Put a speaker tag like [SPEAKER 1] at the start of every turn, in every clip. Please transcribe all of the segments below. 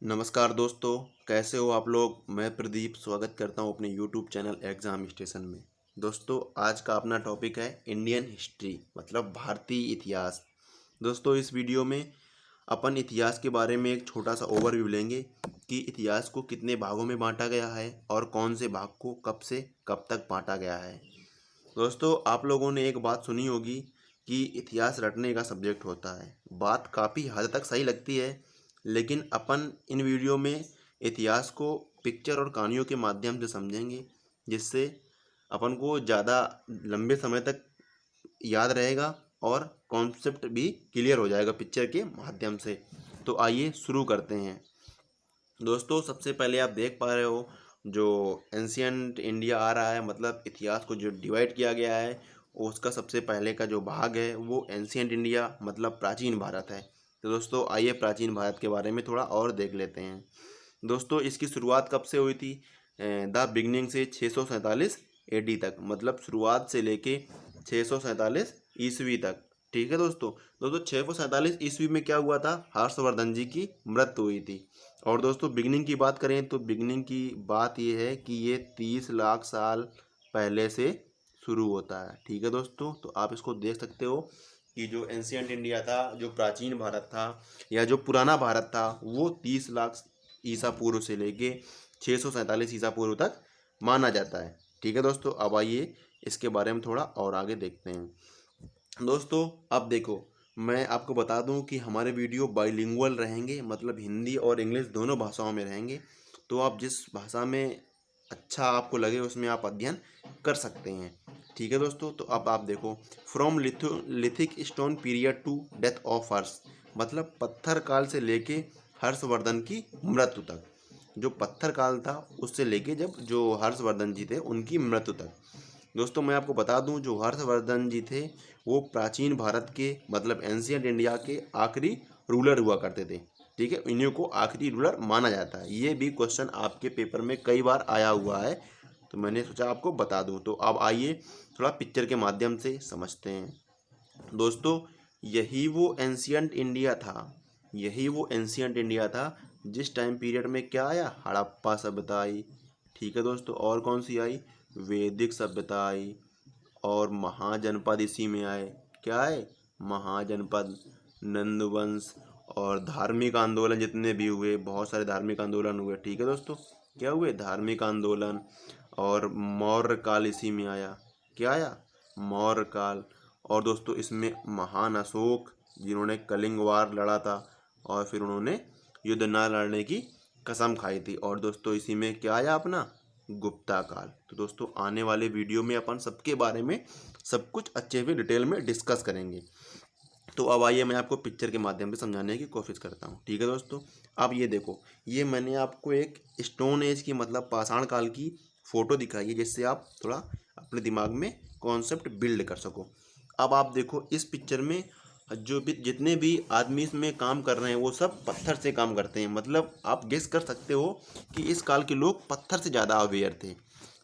[SPEAKER 1] नमस्कार दोस्तों, कैसे हो आप लोग। मैं प्रदीप स्वागत करता हूं अपने यूट्यूब चैनल एग्ज़ाम स्टेशन में। दोस्तों, आज का अपना टॉपिक है इंडियन हिस्ट्री मतलब भारतीय इतिहास। दोस्तों, इस वीडियो में अपन इतिहास के बारे में एक छोटा सा ओवरव्यू लेंगे कि इतिहास को कितने भागों में बांटा गया है और कौन से भाग को कब से कब तक बांटा गया है। दोस्तों, आप लोगों ने एक बात सुनी होगी कि इतिहास रटने का सब्जेक्ट होता है। बात काफ़ी हद तक सही लगती है, लेकिन अपन इन वीडियो में इतिहास को पिक्चर और कहानियों के माध्यम से समझेंगे, जिससे अपन को ज़्यादा लंबे समय तक याद रहेगा और कॉन्सेप्ट भी क्लियर हो जाएगा पिक्चर के माध्यम से। तो आइए शुरू करते हैं। दोस्तों, सबसे पहले आप देख पा रहे हो जो एंशियंट इंडिया आ रहा है, मतलब इतिहास को जो डिवाइड किया गया है उसका सबसे पहले का जो भाग है वो एंशियंट इंडिया मतलब प्राचीन भारत है। तो दोस्तों, आइए प्राचीन भारत के बारे में थोड़ा और देख लेते हैं। दोस्तों, इसकी शुरुआत कब से हुई थी? द बिगनिंग से 647 एडी तक, मतलब शुरुआत से लेके 647 ईस्वी तक। ठीक है दोस्तों। 647 ईस्वी में क्या हुआ था? हर्षवर्धन जी की मृत्यु हुई थी। और दोस्तों, बिगनिंग की बात करें तो बिगनिंग की बात ये है कि ये 30 लाख साल पहले से शुरू होता है। ठीक है दोस्तों, तो आप इसको देख सकते हो कि जो एंशियंट इंडिया था, जो प्राचीन भारत था या जो पुराना भारत था, वो 30 लाख ईसा पूर्व से लेके 647 ईसा पूर्व तक माना जाता है। ठीक है दोस्तों, अब आइए इसके बारे में थोड़ा और आगे देखते हैं। दोस्तों, अब देखो, मैं आपको बता दूं कि हमारे वीडियो बाइलिंगुअल रहेंगे, मतलब हिंदी और इंग्लिश दोनों भाषाओं में रहेंगे। तो आप जिस भाषा में अच्छा आपको लगे उसमें आप अध्ययन कर सकते हैं। ठीक है दोस्तों, तो अब आप देखो, from lithic stone period to death of Harsha, मतलब पत्थर काल से लेके हर्षवर्धन की मृत्यु तक। जो पत्थर काल था उससे लेके जब जो हर्षवर्धन जी थे उनकी मृत्यु तक। दोस्तों, मैं आपको बता दूं, जो हर्षवर्धन जी थे वो प्राचीन भारत के मतलब एंशियंट इंडिया के आखिरी रूलर हुआ करते थे। ठीक है, इन्हीं को आखिरी रूलर माना जाता है। ये भी क्वेश्चन आपके पेपर में कई बार आया हुआ है, तो मैंने सोचा आपको बता दूं। तो अब आइए थोड़ा पिक्चर के माध्यम से समझते हैं। दोस्तों, यही वो एंशियंट इंडिया था, यही वो एंशियंट इंडिया था जिस टाइम पीरियड में क्या आया? हड़प्पा सभ्यता आई। ठीक है दोस्तों, और कौन सी आई? वैदिक सभ्यता आई। और महाजनपद इसी में आए। क्या है? महाजनपद, नंदवंश। और धार्मिक आंदोलन जितने भी हुए, बहुत सारे धार्मिक आंदोलन हुए। ठीक है दोस्तों, क्या हुए? धार्मिक आंदोलन। और मौर्य काल इसी में आया। क्या आया? मौर्य काल। और दोस्तों, इसमें महान अशोक जिन्होंने कलिंग वार लड़ा था और फिर उन्होंने युद्ध न लड़ने की कसम खाई थी। और दोस्तों, इसी में क्या आया अपना? गुप्ता काल। तो दोस्तों, आने वाले वीडियो में अपन सबके बारे में सब कुछ अच्छे से डिटेल में डिस्कस करेंगे। तो अब आइए मैं आपको पिक्चर के माध्यम से समझाने की कोशिश करता हूँ। ठीक है दोस्तों, अब ये देखो, ये मैंने आपको एक स्टोन एज की मतलब पाषाण काल की फ़ोटो दिखाई है, जिससे आप थोड़ा अपने दिमाग में कॉन्सेप्ट बिल्ड कर सको। अब आप देखो इस पिक्चर में जो भी जितने भी आदमी इसमें काम कर रहे हैं वो सब पत्थर से काम करते हैं। मतलब आप गेस कर सकते हो कि इस काल के लोग पत्थर से ज़्यादा अवेयर थे।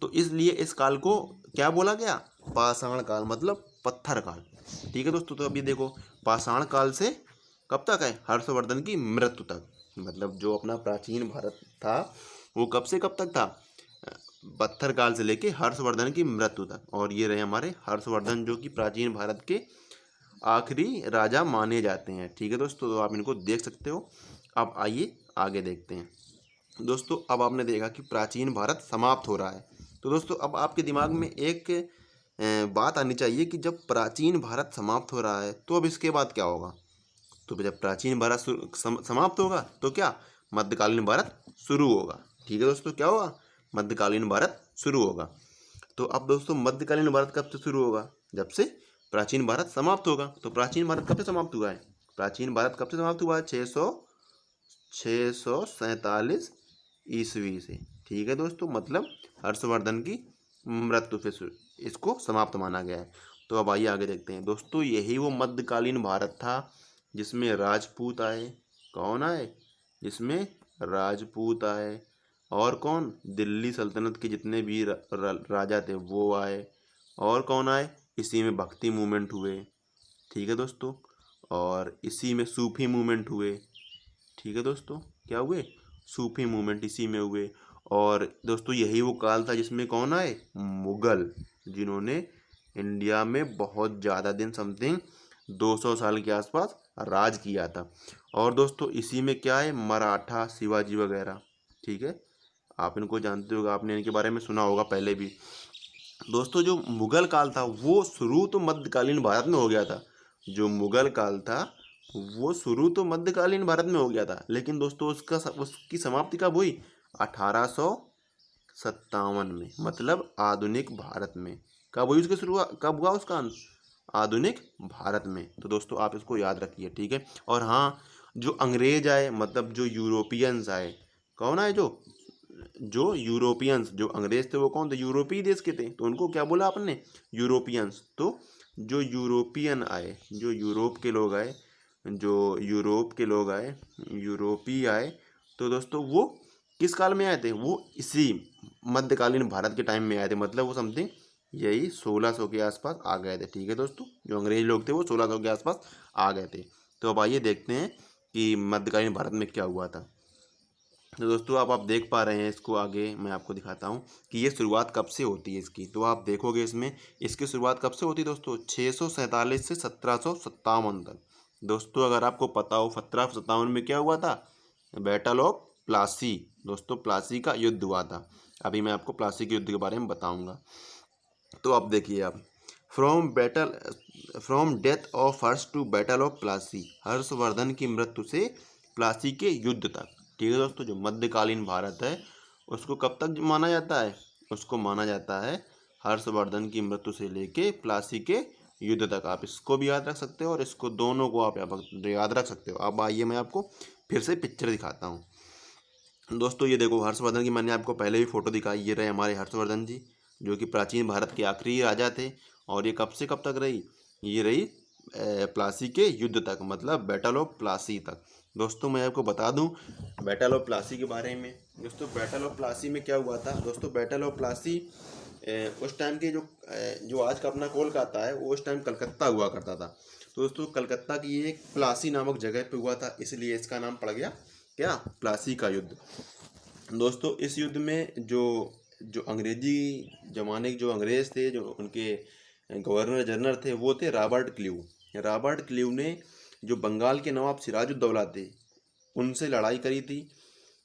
[SPEAKER 1] तो इसलिए इस काल को क्या बोला गया? पाषाण काल, मतलब पत्थर काल। ठीक है दोस्तों, तो अभी देखो, पाषाण काल से कब तक है? हर्षवर्धन की मृत्यु तक। मतलब जो अपना प्राचीन भारत था वो कब से कब तक था? पत्थर काल से लेके हर्षवर्धन की मृत्यु तक। और ये रहे हमारे हर्षवर्धन, जो कि प्राचीन भारत के आखिरी राजा माने जाते हैं। ठीक है दोस्तों, तो आप इनको देख सकते हो। अब आइए आगे देखते हैं। दोस्तों, अब आपने देखा कि प्राचीन भारत समाप्त हो रहा है। तो दोस्तों, अब आपके दिमाग में एक बात आनी चाहिए कि जब प्राचीन भारत समाप्त हो रहा है तो अब इसके बाद क्या होगा? तो जब प्राचीन भारत समाप्त होगा तो क्या? मध्यकालीन भारत शुरू होगा। ठीक है दोस्तों, क्या होगा? मध्यकालीन भारत शुरू होगा। तो अब दोस्तों, मध्यकालीन भारत कब से शुरू होगा? जब से प्राचीन भारत समाप्त होगा। तो प्राचीन भारत कब से समाप्त हुआ है? प्राचीन भारत कब से समाप्त हुआ है? 647 ईस्वी से। ठीक है दोस्तों, मतलब हर्षवर्धन की मृत्यु से इसको समाप्त माना गया है। तो अब आइए आगे देखते हैं। दोस्तों, यही वो मध्यकालीन भारत था जिसमें राजपूत आए। कौन आए? जिसमें राजपूत आए। और कौन? दिल्ली सल्तनत के जितने भी राजा थे वो आए। और कौन आए? इसी में भक्ति मूवमेंट हुए। ठीक है दोस्तों, और इसी में सूफी मूवमेंट हुए। ठीक है दोस्तों, क्या हुए, सूफी मूवमेंट इसी में हुए। और दोस्तों यही वो काल था जिसमें कौन आए, मुगल, जिन्होंने इंडिया में बहुत ज़्यादा दिन, समथिंग 200 साल के आसपास राज किया था। और दोस्तों इसी में क्या है, मराठा, शिवाजी वगैरह, ठीक है, आप इनको जानते होगा, आपने इनके बारे में सुना होगा पहले भी। दोस्तों जो मुगल काल था वो शुरू तो मध्यकालीन भारत में हो गया था। जो मुगल काल था वो शुरू तो मध्यकालीन भारत में हो गया था, लेकिन दोस्तों उसकी समाप्ति कब हुई, 1857 में, मतलब आधुनिक भारत में। कब हुई उसकी शुरुआत, कब हुआ उसका अंत, आधुनिक भारत में। तो दोस्तों आप इसको याद रखिए, ठीक है। और हाँ, जो अंग्रेज आए, मतलब जो यूरोपियंस आए, कौन आए, जो यूरोपियंस, जो अंग्रेज थे वो कौन थे, यूरोपीय देश के थे, तो उनको क्या बोला आपने, यूरोपियंस। तो जो यूरोपियन आए, जो यूरोप के लोग आए, जो यूरोप के लोग आए, यूरोपीय आए, तो दोस्तों वो किस काल में आए थे, वो इसी मध्यकालीन भारत के टाइम में आए थे, मतलब वो समथिंग यही 1600 के आसपास आ गए थे, ठीक है दोस्तों। जो अंग्रेज लोग थे वो 1600 के आसपास आ गए थे। तो अब आइए देखते हैं कि मध्यकालीन भारत में क्या हुआ था। तो दोस्तों आप देख पा रहे हैं इसको, आगे मैं आपको दिखाता हूँ कि ये शुरुआत कब से होती है इसकी। तो आप देखोगे इसमें इसकी शुरुआत कब से होती है दोस्तों, 647 से 1757 तक। दोस्तों अगर आपको पता हो 1757 में क्या हुआ था, बैटल ऑफ प्लासी। दोस्तों प्लासी का युद्ध हुआ था। अभी मैं आपको प्लासी के युद्ध के बारे में बताऊंगा। तो आप देखिए, आप from death of Harsh to battle of Plassey, Harshvardhan की मृत्यु से प्लासी के युद्ध तक, ठीक है दोस्तों। जो मध्यकालीन भारत है उसको कब तक माना जाता है, उसको माना जाता है हर्षवर्धन की मृत्यु से लेके प्लासी के युद्ध तक। आप इसको भी याद रख सकते हो और इसको, दोनों को आप याद रख सकते हो। अब आइए मैं आपको फिर से पिक्चर दिखाता हूँ। दोस्तों ये देखो हर्षवर्धन की, मैंने आपको पहले भी फोटो दिखाई, ये रहे हमारे हर्षवर्धन जी, जो कि प्राचीन भारत के आखिरी राजा थे। और ये कब से कब तक रही, ये रही प्लासी के युद्ध तक, मतलब बैटल ऑफ प्लासी तक। दोस्तों मैं आपको बता दूं बैटल ऑफ प्लासी के बारे में। दोस्तों बैटल ऑफ प्लासी में क्या हुआ था, दोस्तों बैटल ऑफ प्लासी उस टाइम के जो आज का अपना कोलकाता है, वो उस टाइम कलकत्ता हुआ करता था। तो दोस्तों कलकत्ता की एक प्लासी नामक जगह पे हुआ था, इसलिए इसका नाम पड़ गया क्या, प्लासी का युद्ध। दोस्तों इस युद्ध में जो जो अंग्रेजी जमाने के जो अंग्रेज थे, जो उनके गवर्नर जनरल थे, वो थे रॉबर्ट क्लीव। रॉबर्ट क्लीव ने जो बंगाल के नवाब सिराजुद्दौला थे उनसे लड़ाई करी थी।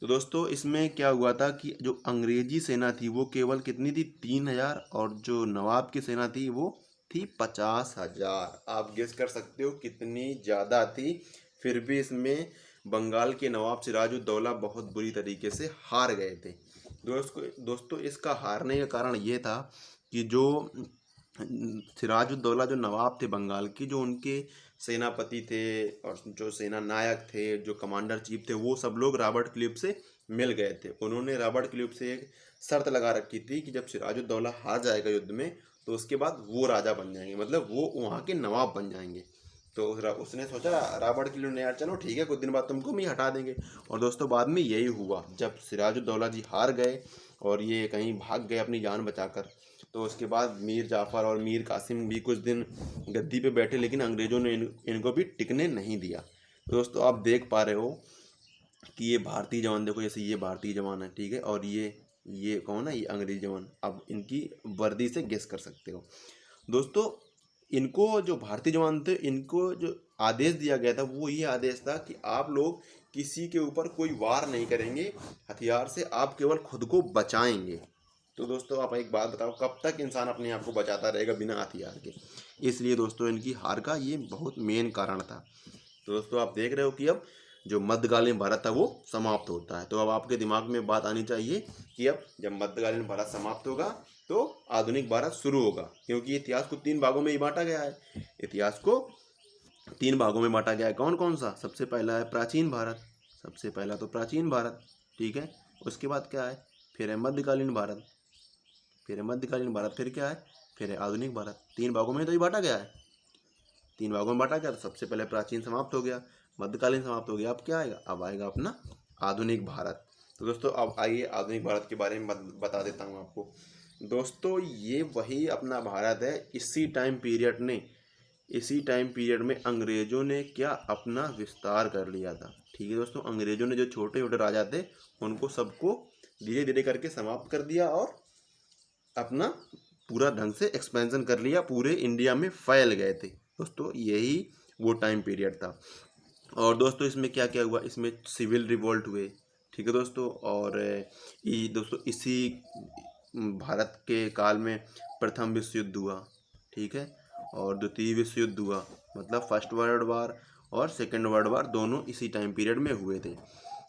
[SPEAKER 1] तो दोस्तों इसमें क्या हुआ था कि जो अंग्रेजी सेना थी वो केवल कितनी थी, 3000, और जो नवाब की सेना थी वो थी 50,000। आप गेस कर सकते हो कितनी ज़्यादा थी। फिर भी इसमें बंगाल के नवाब सिराजुद्दौला बहुत बुरी तरीके से हार गए थे। दोस्तों इसका हारने का कारण ये था कि जो सिराजुद्दौला जो नवाब थे बंगाल की, जो उनके सेनापति थे और जो सेना नायक थे, जो कमांडर चीफ थे, वो सब लोग रॉबर्ट क्लीव से मिल गए थे। उन्होंने रॉबर्ट क्लीव से एक शर्त लगा रखी थी कि जब सिराजुद्दौला हार जाएगा युद्ध में तो उसके बाद वो राजा बन जाएंगे, मतलब वो वहाँ के नवाब बन जाएंगे। तो उसने सोचा, रॉबर्ट क्लीव ने, यार चलो ठीक है, कुछ दिन बाद तुमको भी हटा देंगे। और दोस्तों बाद में यही हुआ, जब सिराजुद्दौला जी हार गए और ये कहीं भाग गए अपनी जान बचाकर, तो उसके बाद मीर जाफ़र और मीर कासिम भी कुछ दिन गद्दी पे बैठे, लेकिन अंग्रेज़ों ने इनको भी टिकने नहीं दिया। तो दोस्तों आप देख पा रहे हो कि ये भारतीय जवान, देखो जैसे ये भारतीय जवान है, ठीक है, और ये कौन है, ये अंग्रेजी जवान। अब इनकी वर्दी से गेस कर सकते हो। दोस्तों इनको, जो भारतीय जवान थे, इनको जो आदेश दिया गया था वो ये आदेश था कि आप लोग किसी के ऊपर कोई वार नहीं करेंगे हथियार से, आप केवल खुद को बचाएंगे। तो दोस्तों आप एक बात बताओ, कब तक इंसान अपने आप को बचाता रहेगा बिना हथियार के। इसलिए दोस्तों इनकी हार का ये बहुत मेन कारण था। तो दोस्तों आप देख रहे हो कि अब जो मध्यकालीन भारत था वो समाप्त होता है। तो अब आपके दिमाग में बात आनी चाहिए कि अब जब मध्यकालीन भारत समाप्त होगा तो आधुनिक भारत शुरू होगा, क्योंकि इतिहास को 3 भागों में ही बांटा गया है। इतिहास को 3 भागों में बांटा गया है, कौन कौन सा, सबसे पहला है प्राचीन भारत, सबसे पहला तो प्राचीन भारत, ठीक है। उसके बाद क्या है, फिर है मध्यकालीन भारत, फिर है मध्यकालीन भारत, फिर क्या है, फिर है आधुनिक भारत। 3 भागों में तो ही बांटा गया है, 3 भागों में बांटा गया। तो सबसे पहले प्राचीन समाप्त हो गया, मध्यकालीन समाप्त हो गया, अब क्या आएगा, अब आएगा अपना आधुनिक भारत। तो दोस्तों अब आइए आधुनिक भारत के बारे में बता देता हूँ आपको। दोस्तों ये वही अपना भारत है, इसी टाइम पीरियड ने इसी टाइम पीरियड में अंग्रेजों ने क्या अपना विस्तार कर लिया था। ठीक है दोस्तों, अंग्रेजों ने जो छोटे छोटे राजा थे उनको सबको धीरे धीरे करके समाप्त कर दिया और अपना पूरा ढंग से एक्सपेंशन कर लिया, पूरे इंडिया में फैल गए थे दोस्तों। यही वो टाइम पीरियड था। और दोस्तों इसमें क्या क्या हुआ, इसमें सिविल रिवोल्ट हुए। ठीक है दोस्तों, और दोस्तों इसी भारत के काल में प्रथम विश्व युद्ध हुआ। ठीक है, और द्वितीय विश्व युद्ध हुआ, मतलब फर्स्ट वर्ल्ड वार और सेकेंड वर्ल्ड वार दोनों इसी टाइम पीरियड में हुए थे।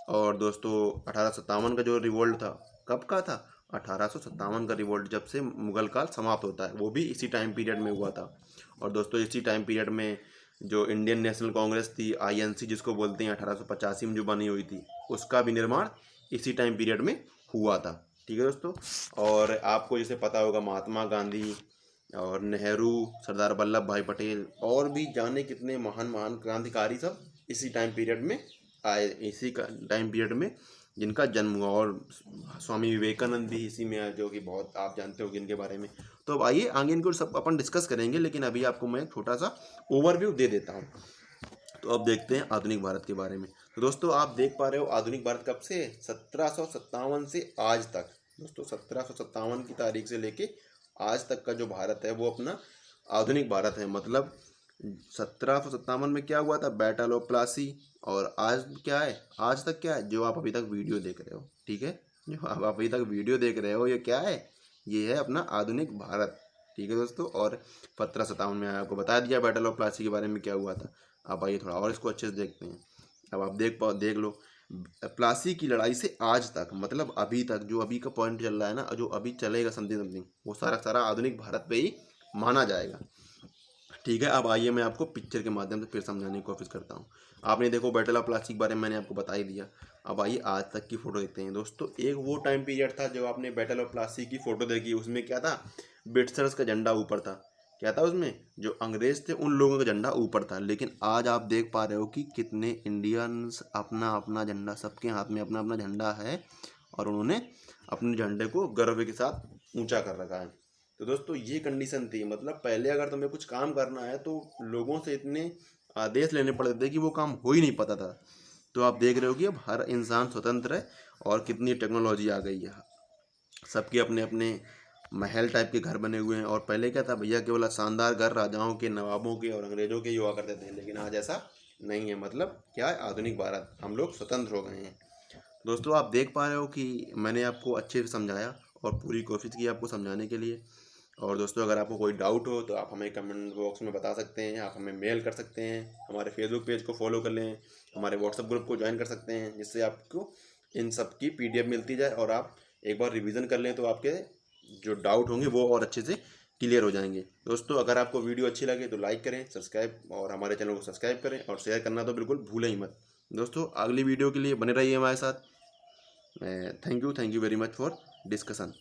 [SPEAKER 1] और दोस्तों 1857 का जो रिवोल्ट था, कब का था, 1857 का रिवोल्ट जब से मुगल काल समाप्त होता है वो भी इसी टाइम पीरियड में हुआ था। और दोस्तों इसी टाइम पीरियड में जो इंडियन नेशनल कांग्रेस थी, आईएनसी जिसको बोलते हैं, 1885 में जो बनी हुई थी, उसका भी निर्माण इसी टाइम पीरियड में हुआ था। ठीक है दोस्तों, और आपको जैसे पता होगा महात्मा गांधी और नेहरू, सरदार वल्लभ भाई पटेल और भी जाने कितने महान महान क्रांतिकारी सब इसी टाइम पीरियड में आए, इसी का टाइम पीरियड में जिनका जन्म हुआ। और स्वामी विवेकानंद भी इसी में है, जो कि बहुत आप जानते हो इनके बारे में। तो अब आइए आगे इनको सब अपन डिस्कस करेंगे, लेकिन अभी आपको मैं छोटा सा ओवरव्यू दे देता हूँ। तो अब देखते हैं आधुनिक भारत के बारे में। तो दोस्तों आप देख पा रहे हो आधुनिक भारत कब से, 1757 से आज तक। दोस्तों 1757 की तारीख से लेके आज तक का जो भारत है वो अपना आधुनिक भारत है। मतलब 1757 में क्या हुआ था, बैटल ऑफ प्लासी। और आज क्या है, आज तक क्या है, जो आप अभी तक वीडियो देख रहे हो। ठीक है, जो आप अभी तक वीडियो देख रहे हो ये क्या है, ये है अपना आधुनिक भारत। ठीक है दोस्तों, और 1757 में आपको बता दिया बैटल ऑफ प्लासी के बारे में क्या हुआ था। अब आइए थोड़ा और इसको अच्छे से देखते हैं। अब आप देख लो प्लासी की लड़ाई से आज तक, मतलब अभी तक जो अभी का पॉइंट चल रहा है ना, जो अभी चलेगा समथिंग वो सारा सारा आधुनिक भारत पे ही माना जाएगा। ठीक है, अब आइए मैं आपको पिक्चर के माध्यम से फिर समझाने की कोशिश करता हूँ। आपने देखो बैटल ऑफ प्लासी के बारे में मैंने आपको बता ही दिया। अब आइए आज तक की फ़ोटो देखते हैं दोस्तों। एक वो टाइम पीरियड था जो आपने बैटल ऑफ प्लासी की फ़ोटो देखी, उसमें क्या था, ब्रिटिशर्स का झंडा ऊपर था। क्या था उसमें, जो अंग्रेज थे उन लोगों का झंडा ऊपर था। लेकिन आज आप देख पा रहे हो कि कितने इंडियंस अपना अपना झंडा, सबके हाथ में अपना अपना झंडा है और उन्होंने अपने झंडे को गर्व के साथ ऊंचा कर रखा है। तो दोस्तों ये कंडीशन थी, मतलब पहले अगर तुम्हें कुछ काम करना है तो लोगों से इतने आदेश लेने पड़ते थे कि वो काम हो ही नहीं पाता था। तो आप देख रहे हो कि अब हर इंसान स्वतंत्र है और कितनी टेक्नोलॉजी आ गई है। सबके अपने अपने महल टाइप के घर बने हुए हैं। और पहले क्या था भैया, केवल शानदार घर राजाओं के, नवाबों के और अंग्रेजों के ही हुआ करते थे। लेकिन आज ऐसा नहीं है। मतलब क्या है, आधुनिक भारत, हम लोग स्वतंत्र हो गए हैं। दोस्तों आप देख पा रहे हो कि मैंने आपको अच्छे से समझाया और पूरी कोशिश की आपको समझाने के लिए। और दोस्तों अगर आपको कोई डाउट हो तो आप हमें कमेंट बॉक्स में बता सकते हैं, आप हमें मेल कर सकते हैं, हमारे फेसबुक पेज को फॉलो कर लें, हमारे व्हाट्सएप ग्रुप को ज्वाइन कर सकते हैं, जिससे आपको इन सब की पीडीएफ मिलती जाए और आप एक बार रिवीजन कर लें तो आपके जो डाउट होंगे वो और अच्छे से क्लियर हो जाएंगे। दोस्तों अगर आपको वीडियो अच्छी लगे तो लाइक करें, सब्सक्राइब और हमारे चैनल को सब्सक्राइब करें और शेयर करना तो बिल्कुल भूलें ही मत। दोस्तों अगली वीडियो के लिए बने रहिए हमारे साथ। Thank you very much for discussion.